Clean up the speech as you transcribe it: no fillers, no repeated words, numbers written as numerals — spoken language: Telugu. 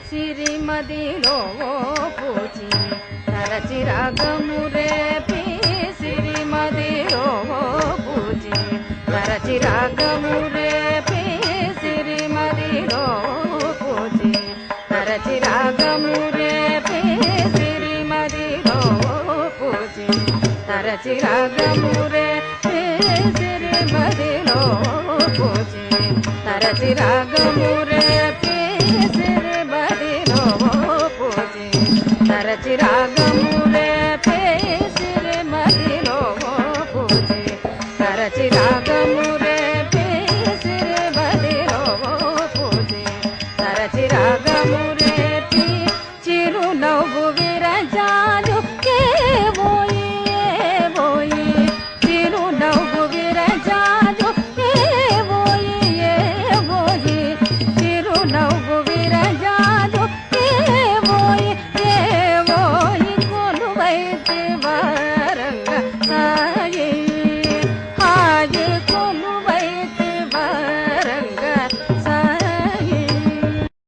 సిరిమదిలో పూచి తరచి రాగము రేపి సిరిమదిలో పూచి తరచి రాగము రేపి సిరిమదిలో పూచి తరచి రాగము రేపి సిరిమదిలో పూచి తరచి రాగము రేపి సిరిమదిలో పూచి తరచి రాగము రేపి సిరిమదిలో పూచి తరచి రాగ